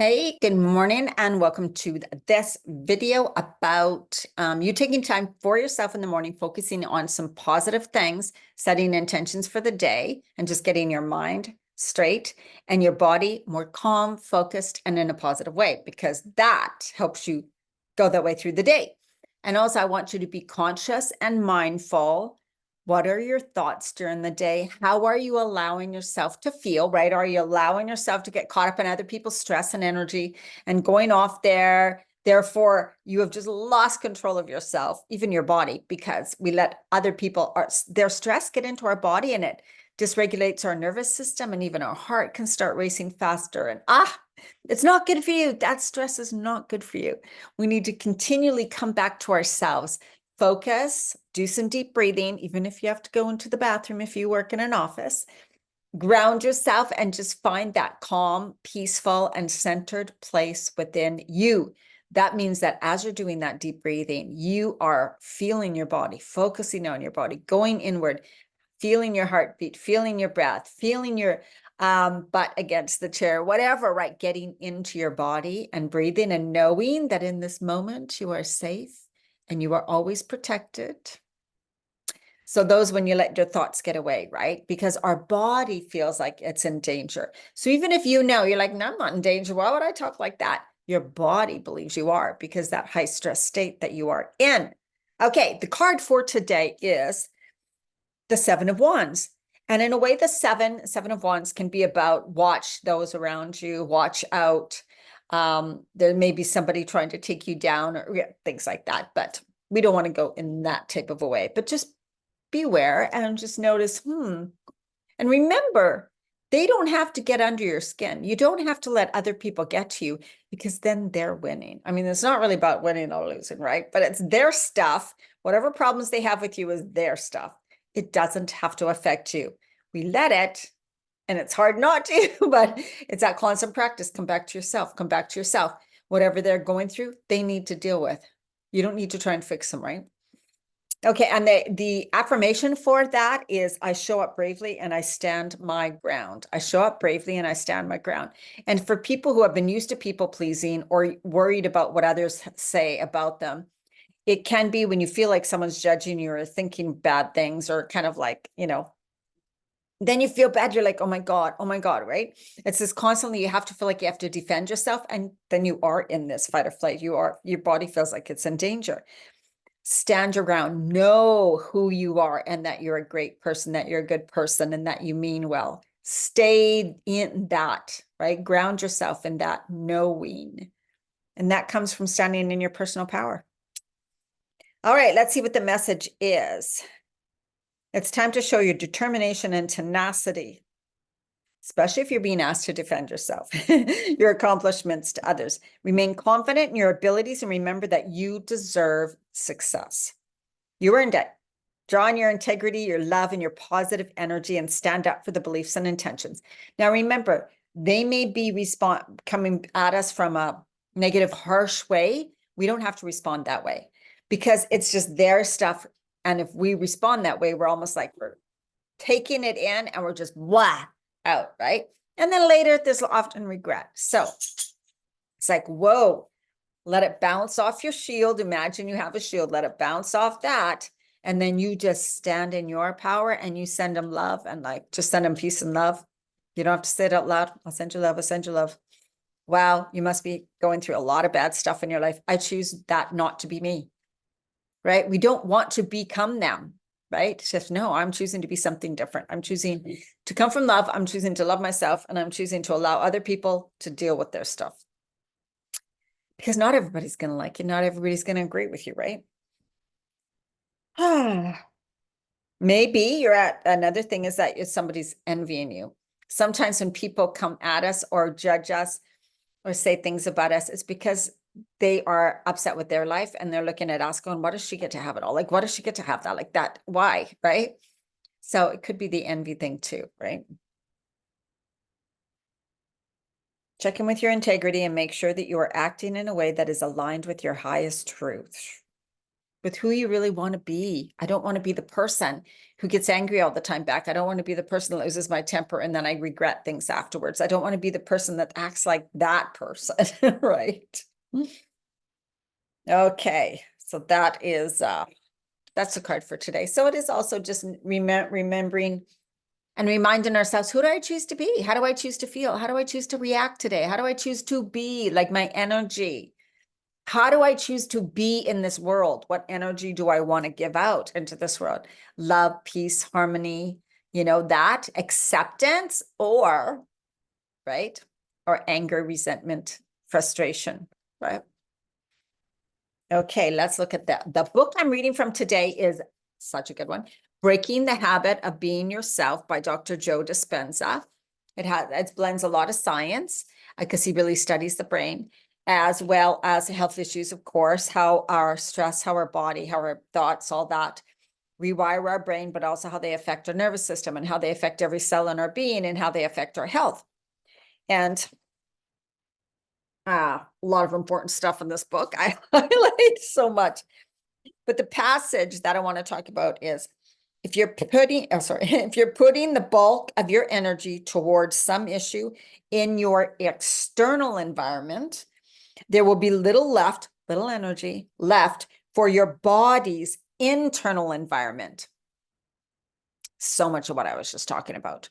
Hey, good morning and welcome to this video about you taking time for yourself in the morning, focusing on some positive things, setting intentions for the day, and just getting your mind straight and your body more calm, focused, and in a positive way, because that helps you go that way through the day. And also, I want you to be conscious and mindful. What are your thoughts during the day? How are you allowing yourself to feel, right? Are you allowing yourself to get caught up in other people's stress and energy and going off there? Therefore, you have just lost control of yourself, even your body, because we let other people, their stress get into our body and it dysregulates our nervous system, and even our heart can start racing faster. And it's not good for you. That stress is not good for you. We need to continually come back to ourselves. Focus, do some deep breathing, even if you have to go into the bathroom if you work in an office. Ground yourself and just find that calm, peaceful, and centered place within you. That means that as you're doing that deep breathing, you are feeling your body, focusing on your body, going inward, feeling your heartbeat, feeling your breath, feeling your butt against the chair, whatever, right? Getting into your body and breathing and knowing that in this moment you are safe and you are always protected. So those when you let your thoughts get away, right? Because our body feels like it's in danger. So even if you know, you're like, no, I'm not in danger. Why would I talk like that? Your body believes you are, because that high stress state that you are in. Okay, the card for today is the Seven of Wands. And in a way, the seven of Wands can be about watch those around you, watch out. There may be somebody trying to take you down or things like that, but we don't want to go in that type of a way. But just beware and just notice, and remember, they don't have to get under your skin. You don't have to let other people get to you, because then they're winning. I mean, it's not really about winning or losing, right? But it's their stuff. Whatever problems they have with you is their stuff. It doesn't have to affect you. We let it, and it's hard not to, but it's that constant practice. Come back to yourself. Come back to yourself. Whatever they're going through, they need to deal with. You don't need to try and fix them, right? Okay, and the affirmation for that is I show up bravely and I stand my ground. I show up bravely and I stand my ground. And for people who have been used to people pleasing or worried about what others say about them, it can be when you feel like someone's judging you or thinking bad things, or kind of like, then you feel bad. You're like, oh my God, right? It's this constantly, you have to feel like you have to defend yourself. And then you are in this fight or flight. Your body feels like it's in danger. Stand your ground, know who you are and that you're a great person, that you're a good person, and that you mean well. Stay in that, right? Ground yourself in that knowing. And that comes from standing in your personal power. All right, let's see what the message is. It's time to show your determination and tenacity, especially if you're being asked to defend yourself, your accomplishments to others. Remain confident in your abilities and remember that you deserve success. You earned it. Draw on your integrity, your love, and your positive energy, and stand up for the beliefs and intentions. Now, remember, they may be coming at us from a negative, harsh way. We don't have to respond that way, because it's just their stuff. And if we respond that way, we're almost like we're taking it in and we're just blah out, right? And then later, there's often regret. So it's like, whoa, let it bounce off your shield. Imagine you have a shield, let it bounce off that. And then you just stand in your power and you send them love, and like, just send them peace and love. You don't have to say it out loud. I'll send you love. I'll send you love. Wow, you must be going through a lot of bad stuff in your life. I choose that not to be me, right? We don't want to become them, right? It's just, no, I'm choosing to be something different. I'm choosing to come from love. I'm choosing to love myself, and I'm choosing to allow other people to deal with their stuff. Because not everybody's going to like you. Not everybody's going to agree with you, right? Maybe you're at another thing is that somebody's envying you. Sometimes when people come at us or judge us or say things about us, it's because they are upset with their life and they're looking at us going, what does she get to have it all? Like, what does she get to have that like that? Why? Right? So it could be the envy thing too, right? Check in with your integrity and make sure that you are acting in a way that is aligned with your highest truth. with who you really want to be. I don't want to be the person who gets angry all the time back. I don't want to be the person that loses my temper and then I regret things afterwards. I don't want to be the person that acts like that person, right? Okay, so that's the card for today. So it is also just remembering and reminding ourselves, who do I choose to be? How do I choose to feel? How do I choose to react today? How do I choose to be, like, my energy? How do I choose to be in this world? What energy do I want to give out into this world? Love, peace, harmony, that acceptance, or, right? Or anger, resentment, frustration, right? Okay, let's look at that. The book I'm reading from today is such a good one. Breaking the Habit of Being Yourself by Dr. Joe Dispenza. It blends a lot of science because he really studies the brain, as well as health issues, of course, how our stress, how our body, how our thoughts, all that rewire our brain, but also how they affect our nervous system and how they affect every cell in our being and how they affect our health. And a lot of important stuff in this book. I highlight so much. But the passage that I want to talk about is if you're putting the bulk of your energy towards some issue in your external environment, there will be little energy left for your body's internal environment. So much of what I was just talking about,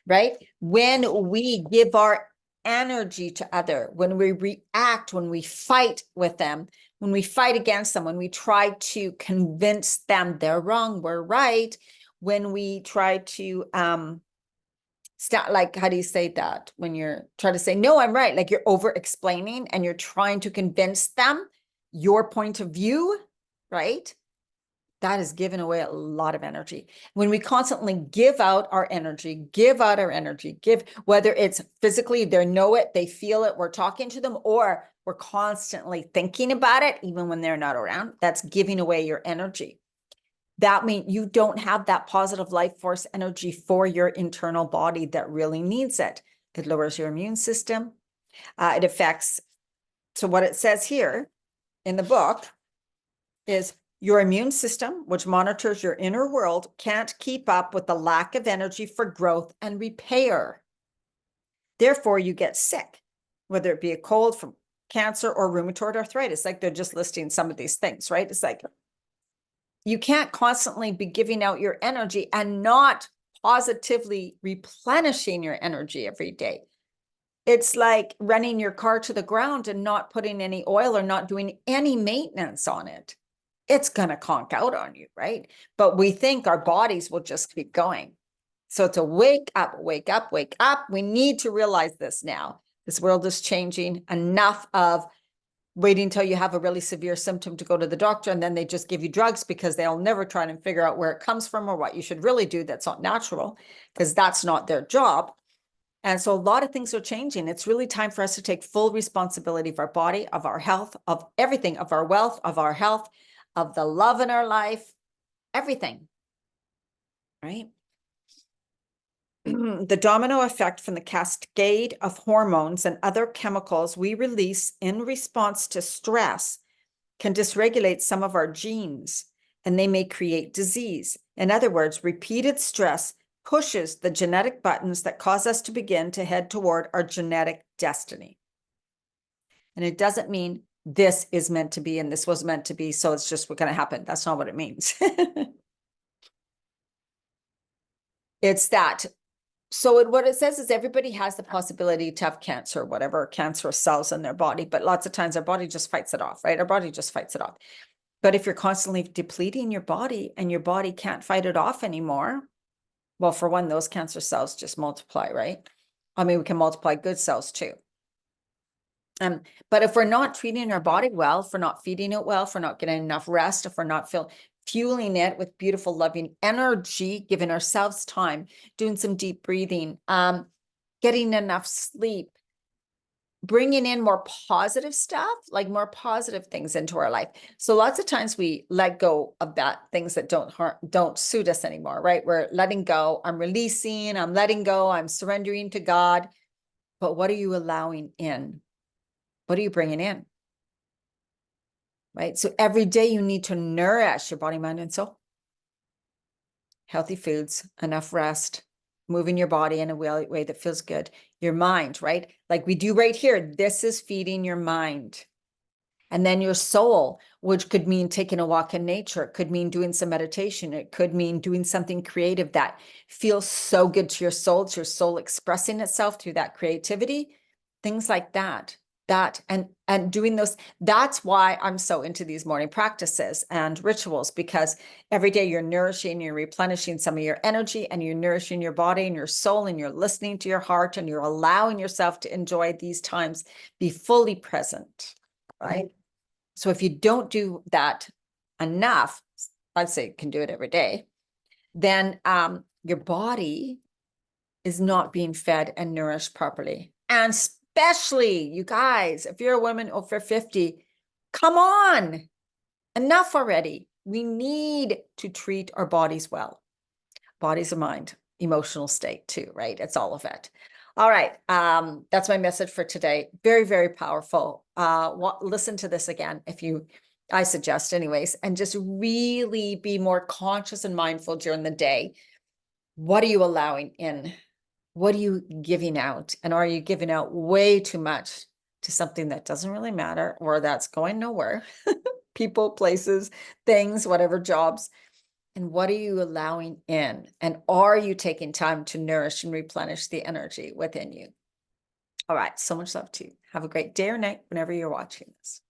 right? When we give our energy to other, when we react, when we fight with them, when we fight against them, when we try to convince them they're wrong, we're right, when we try to like, how do you say that? When you're trying to say, no, I'm right, like you're over explaining and you're trying to convince them your point of view, right? That is giving away a lot of energy. When we constantly give out our energy, whether it's physically, they know it, they feel it, we're talking to them, or we're constantly thinking about it, even when they're not around, that's giving away your energy. That means you don't have that positive life force energy for your internal body that really needs it. It lowers your immune system. It affects, so what it says here in the book is your immune system, which monitors your inner world, can't keep up with the lack of energy for growth and repair. Therefore, you get sick, whether it be a cold from cancer or rheumatoid arthritis. Like, they're just listing some of these things, right? It's like you can't constantly be giving out your energy and not positively replenishing your energy every day. It's like running your car to the ground and not putting any oil or not doing any maintenance on it. It's going to conk out on you, right? But we think our bodies will just keep going. So it's a wake up, wake up, wake up. We need to realize this now. This world is changing. Enough of waiting until you have a really severe symptom to go to the doctor, and then they just give you drugs because they'll never try and figure out where it comes from or what you should really do that's not natural, because that's not their job. And so a lot of things are changing. It's really time for us to take full responsibility of our body, of our health, of everything, of our wealth, of our health, of the love in our life, everything, right? The domino effect from the cascade of hormones and other chemicals we release in response to stress can dysregulate some of our genes, and they may create disease. In other words, repeated stress pushes the genetic buttons that cause us to begin to head toward our genetic destiny. And it doesn't mean this is meant to be and this was meant to be, so it's just what's going to happen. That's not what it means. It's that. So what it says is everybody has the possibility to have cancer, whatever cancerous cells in their body, but lots of times our body just fights it off, right? Our body just fights it off. But if you're constantly depleting your body and your body can't fight it off anymore, well, for one, those cancer cells just multiply, right? I mean, we can multiply good cells too. But if we're not treating our body well, if we're not feeding it well, if we're not getting enough rest, if we're not fueling it with beautiful, loving energy, giving ourselves time, doing some deep breathing, getting enough sleep, bringing in more positive stuff, like more positive things into our life. So lots of times we let go of things that don't suit us anymore, right? We're letting go. I'm releasing, I'm letting go, I'm surrendering to God. But what are you allowing in? What are you bringing in? right? So every day you need to nourish your body, mind, and soul. Healthy foods, enough rest, moving your body in a way that feels good. Your mind, right? Like we do right here. This is feeding your mind. And then your soul, which could mean taking a walk in nature. It could mean doing some meditation. It could mean doing something creative that feels so good to your soul. It's your soul expressing itself through that creativity, things like that. And doing those, that's why I'm so into these morning practices and rituals, because every day you're nourishing, you're replenishing some of your energy, and you're nourishing your body and your soul, and you're listening to your heart, and you're allowing yourself to enjoy these times, be fully present, right? So if you don't do that enough, I'd say you can do it every day, then your body is not being fed and nourished properly. And especially, you guys, if you're a woman over 50, come on, enough already. We need to treat our bodies well. Bodies and mind, emotional state too, right? It's all of it. All right. That's my message for today. Very, very powerful. Listen to this again I suggest anyways, and just really be more conscious and mindful during the day. What are you allowing in? What are you giving out? And are you giving out way too much to something that doesn't really matter or that's going nowhere? People, places, things, whatever, jobs. And what are you allowing in? And are you taking time to nourish and replenish the energy within you? All right. So much love to you. Have a great day or night whenever you're watching this.